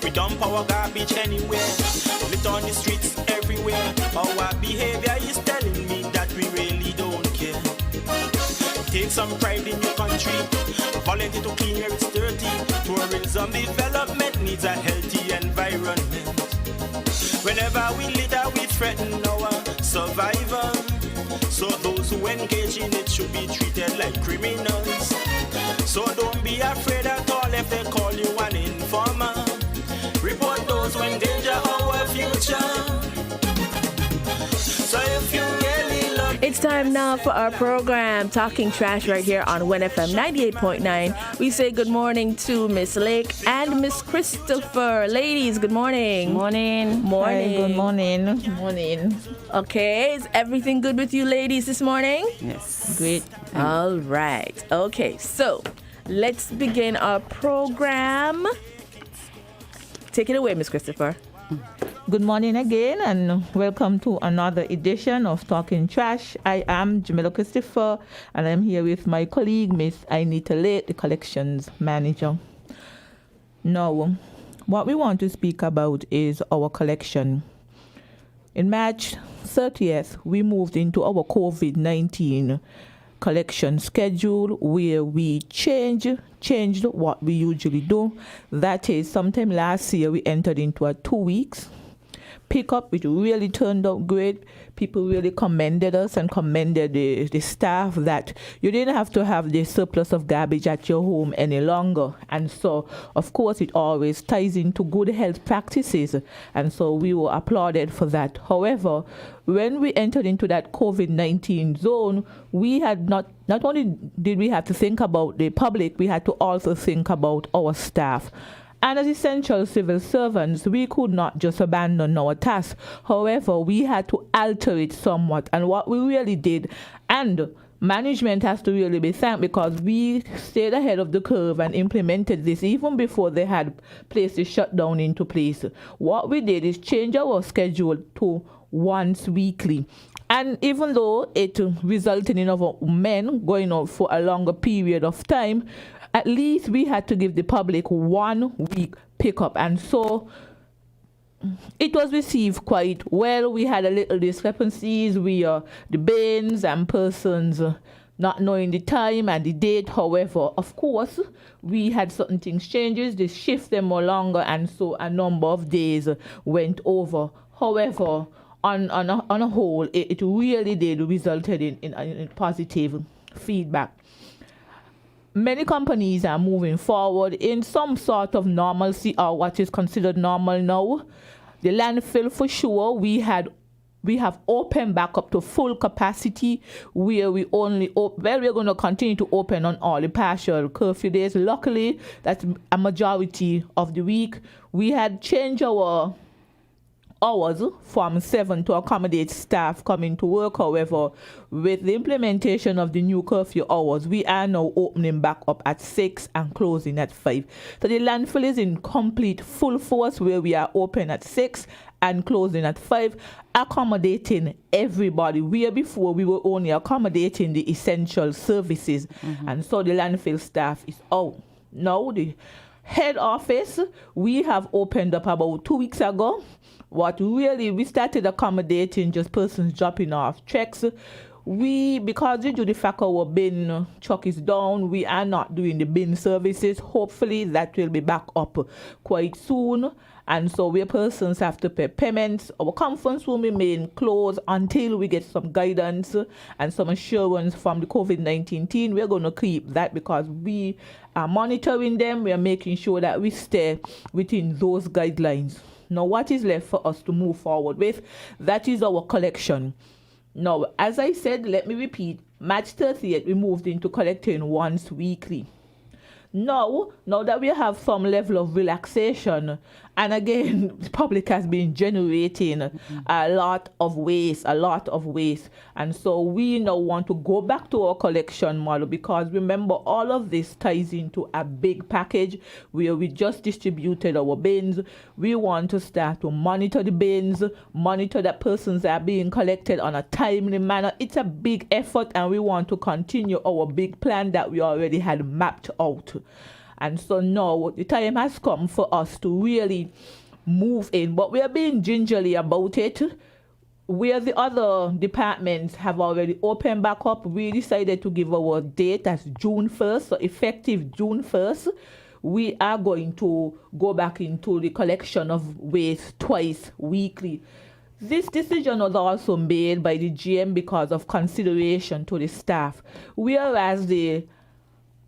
We dump our garbage anywhere, lit on the streets everywhere. Our behavior is telling me that we really don't care. Take some pride in your country, volunteer to clean where it's dirty. Tourism development needs a healthy environment. Whenever we litter, we threaten our survival. So those who engage in it should be treated like criminals. So don't be afraid at all if they call you an informer. Report those who endanger our future. So if you really love... It's time now for our program, Talking Trash, right here on WNFM 98.9. We say good morning to Miss Lake and Miss Christopher. Ladies, good morning. Morning. Morning. Hi, good morning. Morning. Okay, is everything good with you ladies this morning? Yes, great. All right. Okay, so let's begin our program. Take it away, Miss Christopher. Good morning again, and welcome to another edition of Talking Trash. I am Jamila Christopher, and I'm here with my colleague, Miss Anita Late, the collections manager. Now, what we want to speak about is our collection. In March 30th, we moved into our COVID-19 collection schedule where we changed what we usually do. That is, sometime last year we entered into a 2 weeks pickup, which really turned out great. People really commended us and commended the staff that you didn't have to have the surplus of garbage at your home any longer. And so, of course, it always ties into good health practices. And so we were applauded for that. However, when we entered into that COVID-19 zone, we had not only did we have to think about the public, we had to also think about our staff. And as essential civil servants, we could not just abandon our task. However, we had to alter it somewhat. And what we really did, and management has to really be thanked because we stayed ahead of the curve and implemented this even before they had placed the shutdown into place. What we did is change our schedule to once weekly. And even though it resulted in our men going out for a longer period of time, at least we had to give the public 1 week pickup. And so it was received quite well. We had a little discrepancies. The bins and persons not knowing the time and the date. However, of course, we had certain things changes. They shift them more longer, and so a number of days went over. However, on a whole, it really did resulted in positive feedback. Many companies are moving forward in some sort of normalcy, or what is considered normal now. The landfill, for sure, we have opened back up to full capacity, where we're going to continue to open on all the partial curfew days. Luckily, that's a majority of the week. We had changed our hours from 7 to accommodate staff coming to work. However, with the implementation of the new curfew hours, we are now opening back up at 6 and closing at 5. So the landfill is in complete full force, where we are open at 6 and closing at 5, accommodating everybody, where before we were only accommodating the essential services. And so the landfill staff is out. Now the head office, we have opened up about 2 weeks ago. We started accommodating just persons dropping off checks. Because due to the fact our bin truck is down, we are not doing the bin services. Hopefully that will be back up quite soon. And so where persons have to pay payments, our conference room remain closed until we get some guidance and some assurance from the COVID-19 team. We're going to keep that because we are monitoring them. We are making sure that we stay within those guidelines. Now, what is left for us to move forward with? That is our collection. Now, as I said, let me repeat, March 30th, we moved into collecting once weekly. Now that we have some level of relaxation, and again, the public has been generating a lot of waste. And so we now want to go back to our collection model, because remember, all of this ties into a big package where we just distributed our bins. We want to start to monitor the bins, monitor that persons are being collected on a timely manner. It's a big effort, and we want to continue our big plan that we already had mapped out. And so now the time has come for us to really move in. But we are being gingerly about it. Where the other departments have already opened back up, we decided to give our date as June 1st, so effective June 1st. We are going to go back into the collection of waste twice weekly. This decision was also made by the GM because of consideration to the staff. Whereas the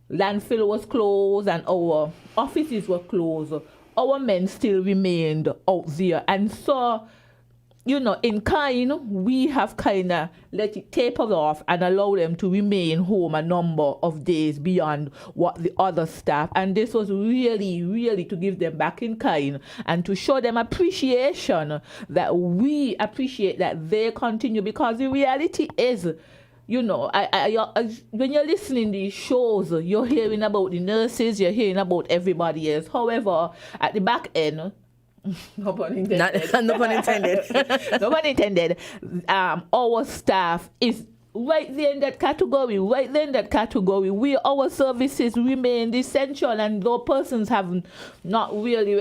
landfill was closed and our offices were closed, our men still remained out there. And so, in kind, we have kind of let it taper off and allow them to remain home a number of days beyond what the other staff. And this was really, really to give them back in kind and to show them appreciation that we appreciate that they continue. Because the reality is, when you're listening to these shows, you're hearing about the nurses, you're hearing about everybody else. However, at the back end, no pun intended. No pun intended. No pun intended. Our staff is right there in that category. Our services remain essential, and those persons have not really.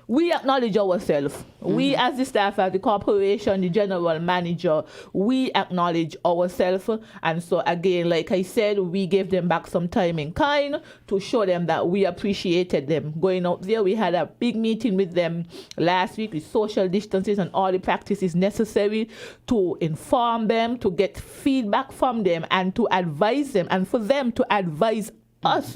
We acknowledge ourselves. Mm-hmm. We, as the staff at the corporation, the general manager, we acknowledge ourselves. And so, again, like I said, we gave them back some time in kind to show them that we appreciated them. Going out there, we had a big meeting with them last week with social distances and all the practices necessary to inform them, to get feedback from them, and to advise them, and for them to advise us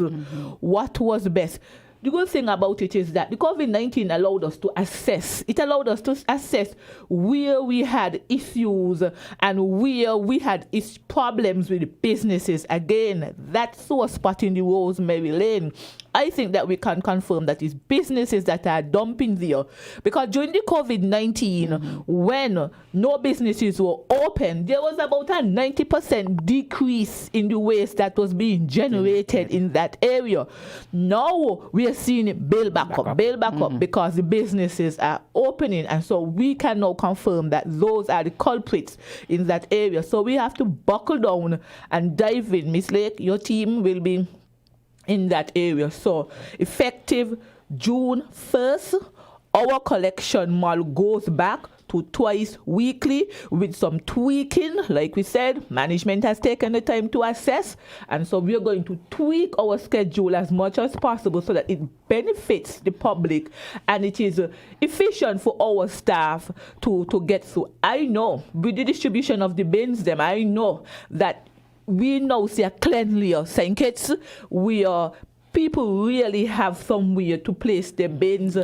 what was best. The good thing about it is that the COVID-19 allowed us to assess. It allowed us to assess where we had issues and where we had problems with businesses. Again, that sore spot in the Rosemary Lane, I think that we can confirm that it's businesses that are dumping there. Because during the COVID-19, when no businesses were open, there was about a 90% decrease in the waste that was being generated in that area. Now we are seeing it build back up because the businesses are opening. And so we can now confirm that those are the culprits in that area. So we have to buckle down and dive in. Miss Lake, your team will be in that area. So effective June 1st, our collection model goes back to twice weekly with some tweaking. Like we said, management has taken the time to assess, and so we are going to tweak our schedule as much as possible so that it benefits the public and it is efficient for our staff to get through. I know with the distribution of the bins, I know that we now see a cleanlier St. Kitts. People really have somewhere to place their bins.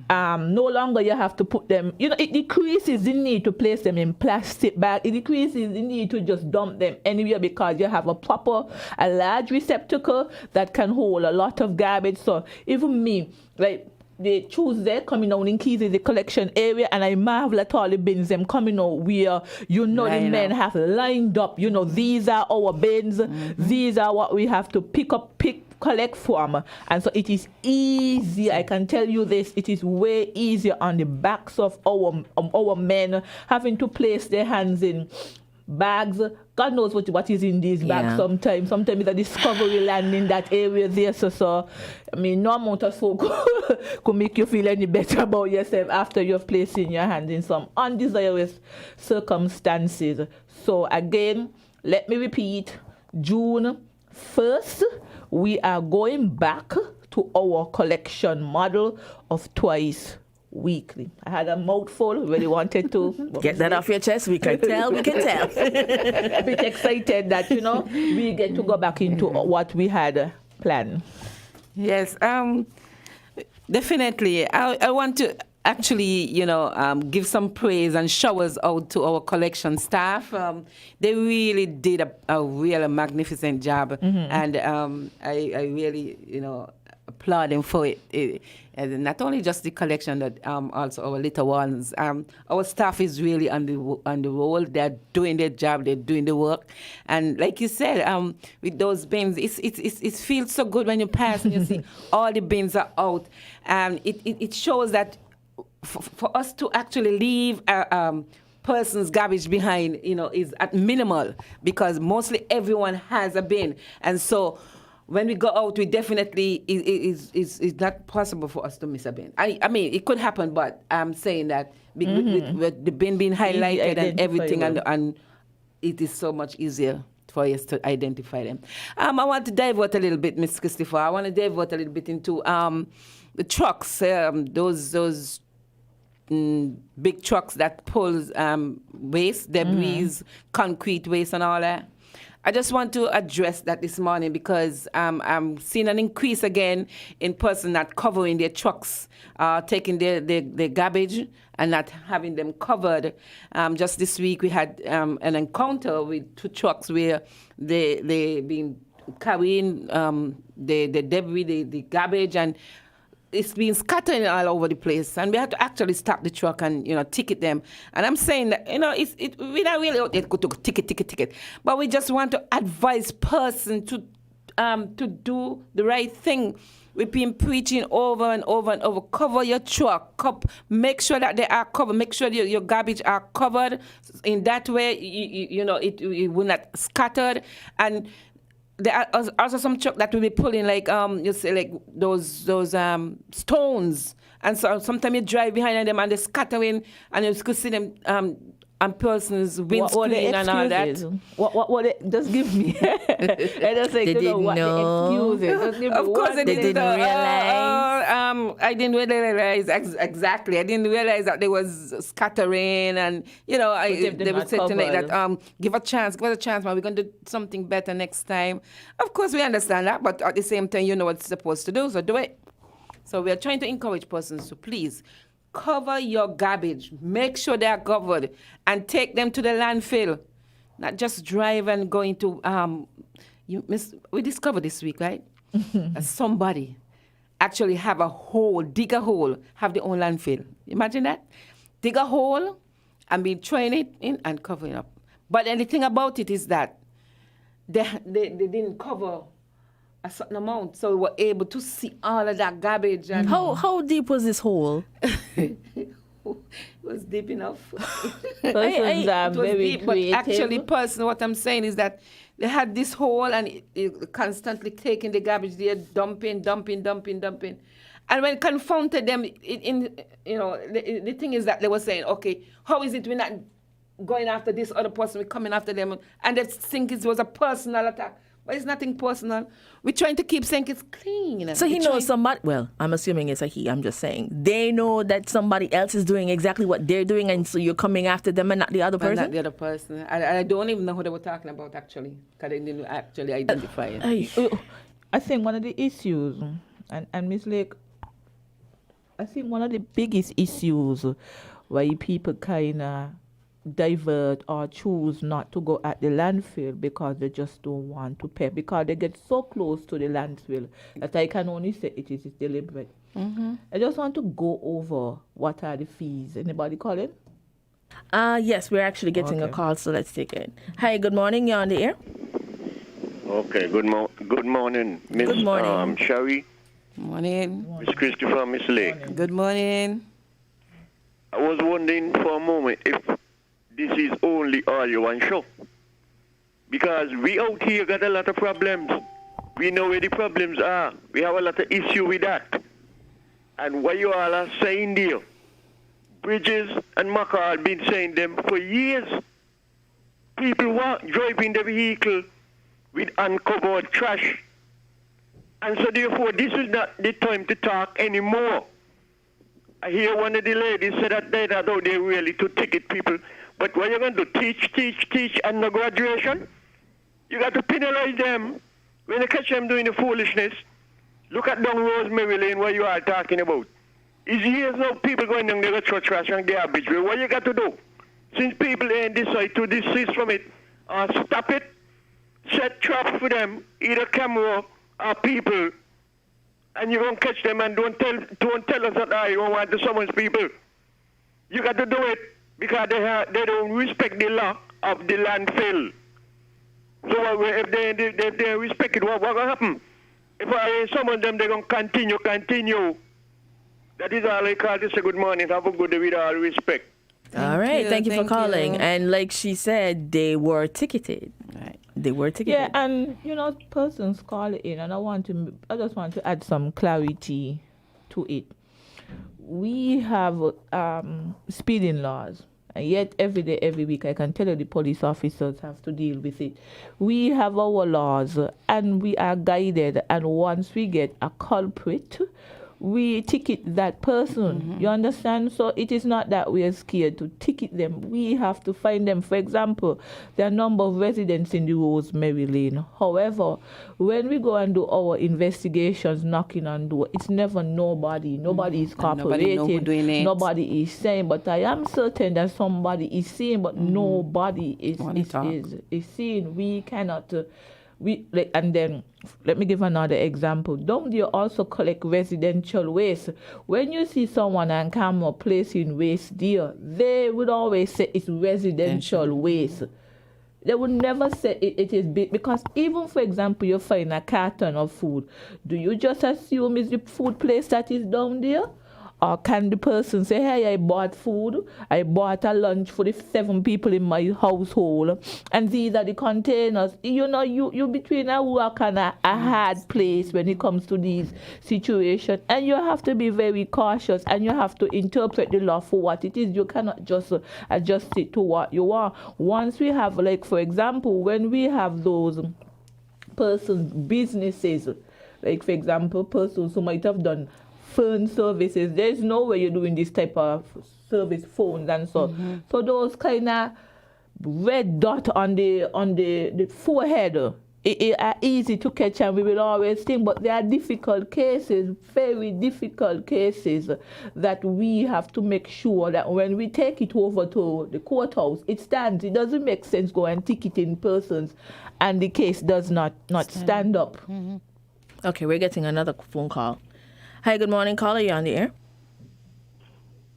No longer you have to put them, it decreases the need to place them in plastic bag. It decreases the need to just dump them anywhere because you have a large receptacle that can hold a lot of garbage. So even me, like, the Tuesday coming out in Keys is the collection area, and I marvel at all the bins them coming out where the men have lined up. These are our bins. These are what we have to collect from. And so it is easy. I can tell you this, it is way easier on the backs of our men having to place their hands in bags. God knows what is in these bags sometimes. Sometimes it's a discovery land in that area there. So no amount of soap could make you feel any better about yourself after you've placed in your hand in some undesirous circumstances. So again, let me repeat, June 1st, we are going back to our collection model of twice weekly. I had a mouthful, really wanted to get that off your chest. We can tell. A bit excited that we get to go back into what we had planned. Yes, definitely. I want to actually, give some praise and showers out to our collection staff. They really did a really magnificent job, and I really, applaud them for it. And not only just the collection, but also our little ones. Our staff is really on the roll. They're doing their job. They're doing the work. And like you said, with those bins, it feels so good when you pass and you see all the bins are out. It shows that for us to actually leave a person's garbage behind, is at minimal, because mostly everyone has a bin. And so when we go out, we definitely it's not possible for us to miss a bin. I mean, it could happen, but I'm saying that with the bin being highlighted and everything, and it is so much easier for us to identify them. I want to divert a little bit, Miss Christopher. I want to divert a little bit into the trucks, those big trucks that pulls waste, debris, concrete waste, and all that. I just want to address that this morning because I'm seeing an increase again in persons not covering their trucks, taking their garbage and not having them covered. Just this week we had an encounter with 2 trucks where they been carrying the debris, the garbage, and it's been scattering all over the place, and we have to actually stop the truck and ticket them. And I'm saying that we're not really out there to ticket, but we just want to advise person to do the right thing. We've been preaching over and over and over. Cover your truck. Make sure that they are covered. Make sure your garbage are covered. In that way, it will not scatter. And there are also some truck that will be pulling like those stones, and so sometimes you drive behind them and they're scattering, and you could see them and persons windscreen and all that. What they just give me? I just say, they didn't know. The excuses. Of course they didn't realize. I didn't realize exactly. I didn't realize that there was scattering, and they would say tonight that give us a chance, man. We're gonna do something better next time. Of course we understand that, but at the same time, you know what it's supposed to do, so do it. So we are trying to encourage persons to please cover your garbage. Make sure they are covered and take them to the landfill. Not just drive and go into. We discovered this week, right? That somebody actually have a hole, dig a hole, have their own landfill. Imagine that. Dig a hole and be throwing it in and covering up. But the thing about it is that they didn't cover a certain amount, so we were able to see all of that garbage. And How deep was this hole? It was deep enough. It was very deep, but actually, what I'm saying is that they had this hole and it constantly taking the garbage there, dumping. And when confronted them, the thing is that they were saying, okay, how is it we're not going after this other person, we're coming after them, and they think it was a personal attack. But it's nothing personal. We're trying to keep saying it's clean. So he knows somebody. Well, I'm assuming it's a he. I'm just saying they know that somebody else is doing exactly what they're doing, and so you're coming after them and not the other person. Not the other person. I don't even know who they were talking about actually, because they didn't actually identify it. I think one of the issues, and Miss Lake, I think one of the biggest issues why people kind of divert or choose not to go at the landfill because they just don't want to pay, because they get so close to the landfill that I can only say it is deliberate. I just want to go over what are the fees. Anybody calling? Yes, we're actually getting a call, so let's take it. Hi, good morning. You're on the air. Okay, good morning, Miss Good morning. Sherry. Morning. Miss Christopher, Miss Lake. Good morning. I was wondering for a moment if this is only audio and show. Because we out here got a lot of problems. We know where the problems are. We have a lot of issue with that. And what you all are saying there, Bridges and McCall have been saying them for years. People driving the vehicle with uncovered trash. And so therefore, this is not the time to talk anymore. I hear one of the ladies say that they're not out there really to ticket people. But what you're going to do, teach, and no graduation? You got to penalize them. When you catch them doing the foolishness, look at down Rosemary Lane, what you are talking about. It's years now people going down there to throw trash and garbage. Well, what you got to do? Since people ain't decide to desist from it, stop it, set traps for them, either camera or people, and you're going to catch them, and don't tell us that you don't want to summons people. You got to do it. Because they don't respect the law of the landfill. So if they respect it, what's going to happen? If I summon them, they're going to continue. That is all I call to say good morning. Have a good day with all respect. All right. Thank you for calling. And like she said, they were ticketed. Right. They were ticketed. Yeah, and persons call in, and I just want to add some clarity to it. We have speeding laws, and yet every day, every week, I can tell you the police officers have to deal with it. We have our laws, and we are guided, and once we get a culprit, we ticket that person. You understand? So it is not that we are scared to ticket them. We have to find them. For example, there are a number of residents in the Rosemary Lane. However, when we go and do our investigations, knocking on door, it's never nobody. Nobody is cooperating. Nobody is saying. But I am certain that somebody is seeing, but nobody is seeing. We cannot. And then let me give another example. Don't you also collect residential waste? When you see someone on camera placing waste there, they would always say it's residential waste. They would never say it is big, because even, for example, you find a carton of food. Do you just assume it's the food place that is down there? Or can the person say, hey, I bought food, I bought a lunch for the 7 people in my household, and these are the containers. You between a rock and a hard place when it comes to these situations. And you have to be very cautious, and you have to interpret the law for what it is. You cannot just adjust it to what you are. Once we have, like, for example, when we have those persons, businesses, like, for example, persons who might have done phone services, there's no way you're doing this type of service, phones and so. So those kind of red dot on the forehead, it are easy to catch, and we will always think, but there are difficult cases, very difficult cases, that we have to make sure that when we take it over to the courthouse, it stands. It doesn't make sense go and ticket in persons and the case does not stand up. Okay, we're getting another phone call. Hi, good morning, caller. You on the air?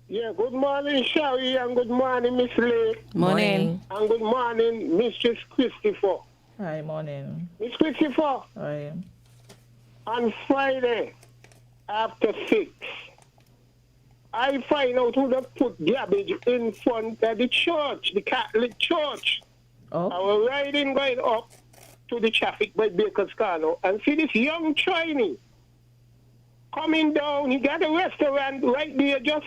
Yeah, good morning, Sharon, and good morning, Miss Lee. Morning. And good morning, Mistress Christopher. Hi, morning. Miss Christopher, Hi. on Friday after 6, I find out who they put garbage in front of the church, the Catholic church. Oh. I was riding going up to the traffic by Baker's Corner and see this young Chinese coming down. He got a restaurant right there, just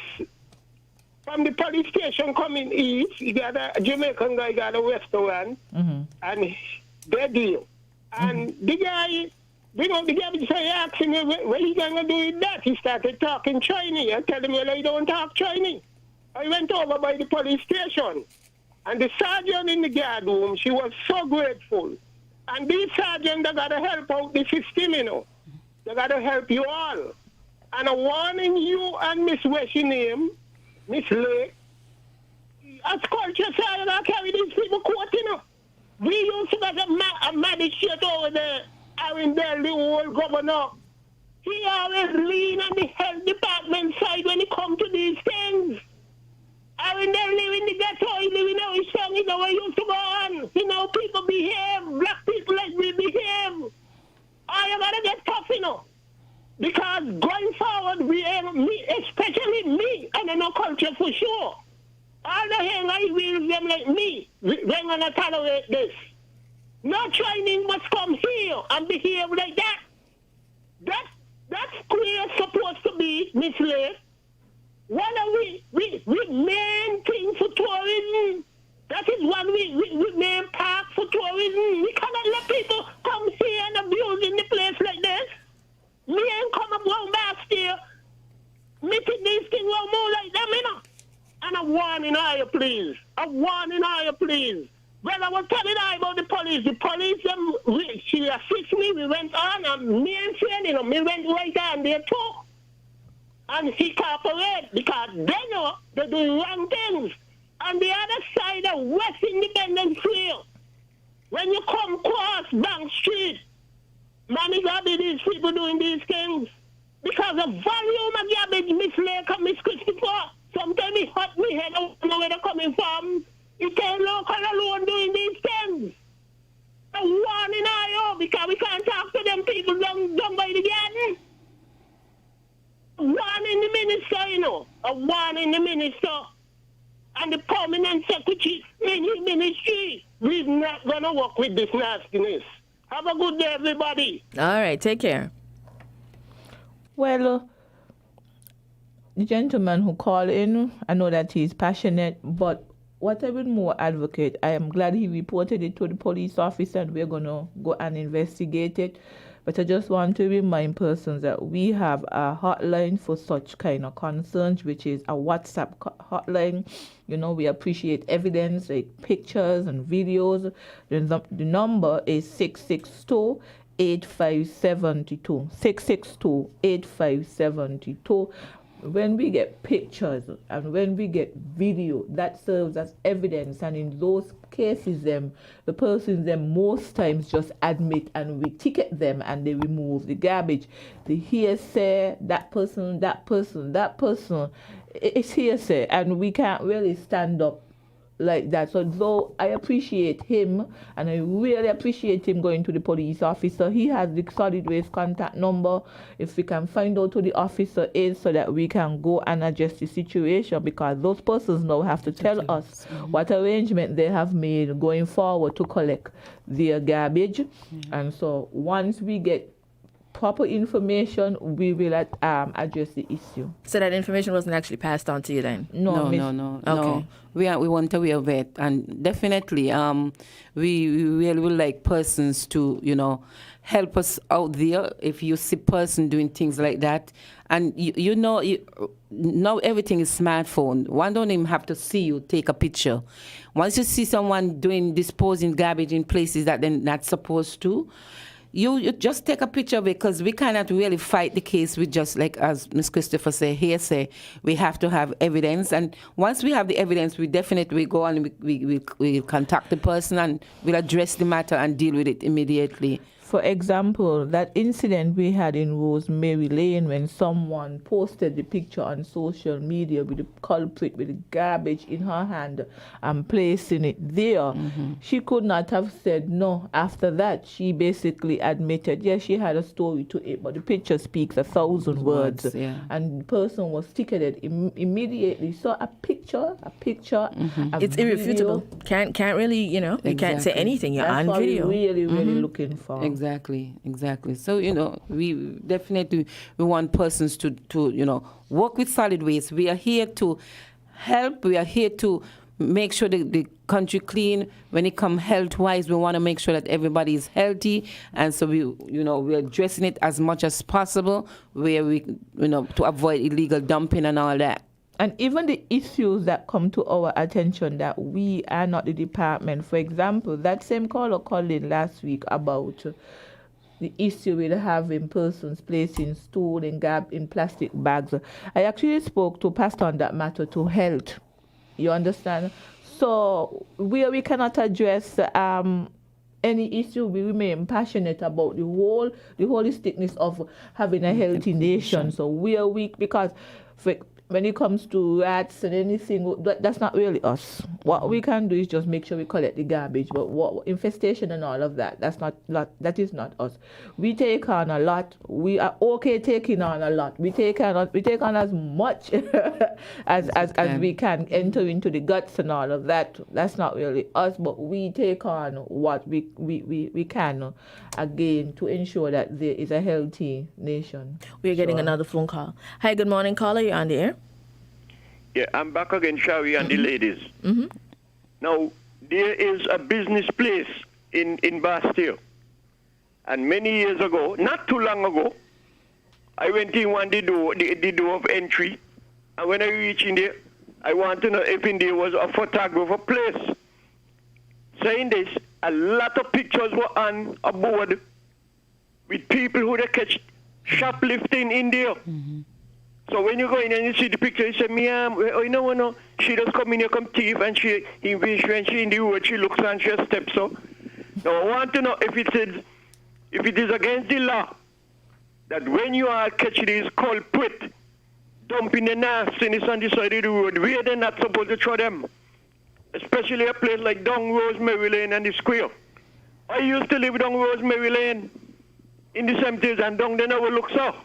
from the police station coming east. He got a Jamaican guy got a restaurant, and they deal. And the guy, the guy started asking me, what he going to do with that? He started talking Chinese. I tell him, well, I don't talk Chinese. I went over by the police station, and the sergeant in the guard room, she was so grateful. And these sergeants, they got to help out the system, They got to help you all. And I'm warning you and Miss What's your name, Miss Lake, as culture side, I carry these people court, We used to have a magistrate over there, Arundel, the old governor. He always lean on the health department side when it comes to these things. Arundel live in the ghetto, he live in our song, where he used to go on. People behave, black people like we behave. You gotta get tough, Because going forward, especially me, and I know culture for sure. All the hang I will them like me, they're gonna tolerate this. No Chinese must come here and behave like that. That's clear supposed to be, Miss Lake. What are we main thing for tourism? That is one we main park for tourism. We cannot let people come here and abuse in the place like this. Me ain't come up long last year, making these things more like them, And I'm warning you, please. Well, I was telling her about the police. The police, she assisted me. We went on, and me and Sharon, we went right on there too. And he cooperated because they know they do wrong things. On the other side of West Independence Field, when you come across Bank Street, man, it gotta be these people doing these things. Because the volume of garbage, Miss Lake and Miss Christopher, sometimes it hurt me head, I don't know where they're coming from. You can't local alone doing these things. I'm warning you because we can't talk to them people down by the garden. I'm warning the minister, I'm warning the minister. and the permanent secretary in his ministry. We're not going to work with this nastiness. Have a good day, everybody. All right, take care. Well, the gentleman who called in, I know that he's passionate, but what I would more advocate, I am glad he reported it to the police officer and we're going to go and investigate it. But I just want to remind persons that we have a hotline for such kind of concerns, which is a WhatsApp hotline. You know, we appreciate evidence like pictures and videos. The number is 662-8572. 662-8572. When we get pictures and when we get video, that serves as evidence, and in those cases the persons most times just admit and we ticket them and they remove the garbage. The hearsay, that person, it's hearsay, and we can't really stand up like that. So though I appreciate him and I really appreciate him going to the police officer, he has the solid waste contact number. If we can find out who the officer is so that we can go and adjust the situation, because those persons now have to tell us what arrangement they have made going forward to collect their garbage. And so once we get proper information, we will address the issue. So that information wasn't actually passed on to you then? No. Okay. We weren't aware of it, and definitely, we really would like persons to, help us out there. If you see person doing things like that, and now everything is smartphone. One don't even have to see you take a picture. Once you see someone disposing garbage in places that they're not supposed to, You just take a picture of it, because we cannot really fight the case with just, like as Ms. Christopher said, hearsay. We have to have evidence, and once we have the evidence, we definitely go and we contact the person and we'll address the matter and deal with it immediately. For example, that incident we had in Rosemary Lane when someone posted the picture on social media with the culprit with the garbage in her hand and placing it there, she could not have said no. After that, she basically admitted, yes, she had a story to it, but the picture speaks 1,000 words. Yeah. And the person was ticketed immediately. So a picture, It's irrefutable. Can't really, you can't say anything. You're That's on what video. we're really looking for. Exactly. So, we definitely want persons to work with solid waste. We are here to help. We are here to make sure the country clean. When it comes health-wise, we want to make sure that everybody is healthy. And so we're addressing it as much as possible, where we, to avoid illegal dumping and all that. And even the issues that come to our attention that we are not the department. For example, that same caller called in last week about the issue with having persons placing stool and gab in plastic bags. I actually spoke to Pastor on that matter to health. You understand? So we cannot address any issue, we remain passionate about the holisticness of having a healthy nation. So we are weak because when it comes to rats and anything, that's not really us. What we can do is just make sure we collect the garbage. But what infestation and all of that, that is not us. We take on a lot. We are okay taking on a lot. We take on as much as we can, enter into the guts and all of that. That's not really us, but we take on what we can again to ensure that there is a healthy nation. We're getting another phone call. Hi, good morning, caller. You're on the air. Yeah, I'm back again, Sharon and the ladies. Now, there is a business place in Bastille. And many years ago, not too long ago, I went in the door of entry. And when I reached in there, I want to know if in there was a photographer place. Saying this, a lot of pictures were on a board with people who they catch shoplifting in there. So when you go in and you see the picture, you say, no, she does come in here, come thief, and when she in the road, she looks and she steps up. Now I want to know if it is against the law that when you are catching these culprit dumping the nastiness on the side of the road, where they're not supposed to throw them, especially a place like down Rosemary Lane and the square. I used to live down Rosemary Lane in the 70s, and down there never looks so.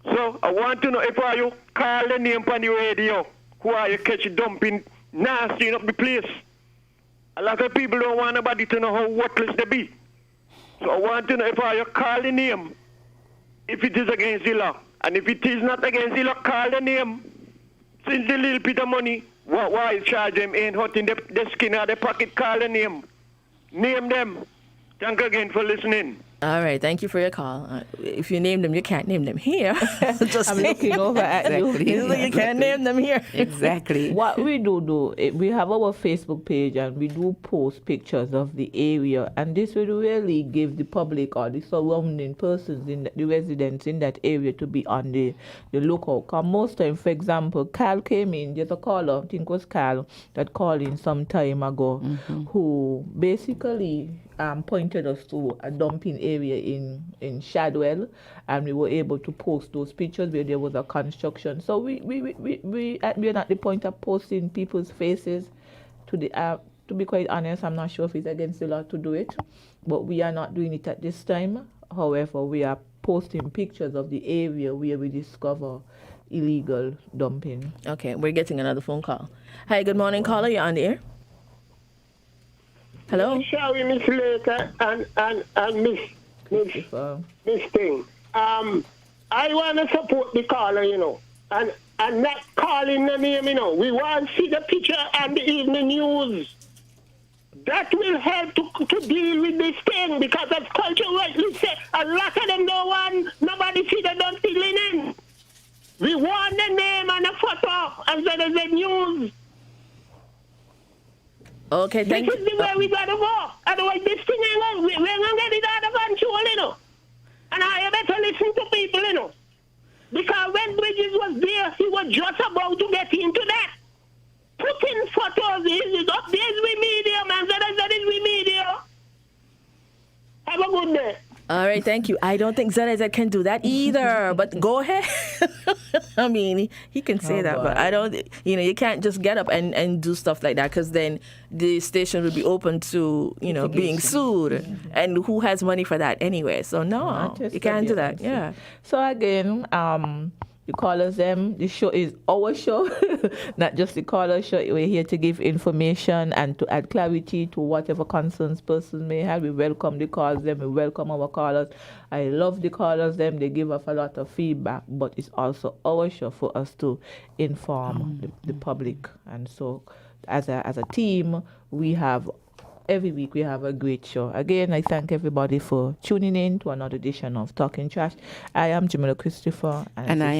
So I want to know if you call the name on the radio, who are you catch dumping nasty up the place. A lot of people don't want nobody to know how worthless they be. So I want to know if I call the name, if it is against the law. And if it is not against the law, call the name. Since the little bit of money, why charge them ain't hurting the skin or the pocket, call the name. Name them. Thank you again for listening. All right, thank you for your call. If you name them, you can't name them here. Just I'm looking over at you. You can't name them here. Exactly. What we do, we have our Facebook page and we do post pictures of the area, and this will really give the public or the surrounding persons, the residents in that area, to be on the lookout. Because most time, for example, Carl came in, just a caller, I think it was Carl, that called in some time ago, who basically pointed us to a dumping area in Shadwell, and we were able to post those pictures where there was a construction. So we're at the point of posting people's faces to be quite honest, I'm not sure if it's against the law to do it, but we are not doing it at this time. However, we are posting pictures of the area where we discover illegal dumping. Okay, we're getting another phone call. Hi, good morning, caller. You're on the air. Hello? Shall we, Miss Later and Miss Thing? I want to support the caller, and not calling the name, We want to see the picture and the evening news. That will help to deal with this thing, because as culture rightly said, a lot of them don't want nobody see the dirty linen. We want the name and the photo and the news. Okay, thank you. This is the way we gotta go. Otherwise, this thing ain't we're gonna get it out of control, And I better listen to people, Because when Bridges was there, he was just about to get into that. Putting photos is up there's we media, man. That is we media. Have a good day. All right, thank you. I don't think ZZ can do that either, but go ahead. I mean, he can say that, but I don't, you can't just get up and do stuff like that, because then the station will be open to, being sued. And who has money for that anyway? So, no, you can't do that. Yeah. So, again, the callers, the show is our show, not just the caller show. We're here to give information and to add clarity to whatever concerns persons may have. We welcome the calls, we welcome our callers. I love the callers, they give us a lot of feedback, but it's also our show for us to inform the public. And so, as a team, every week we have a great show. Again, I thank everybody for tuning in to another edition of Talking Trash. I am Jamila Christopher. And I am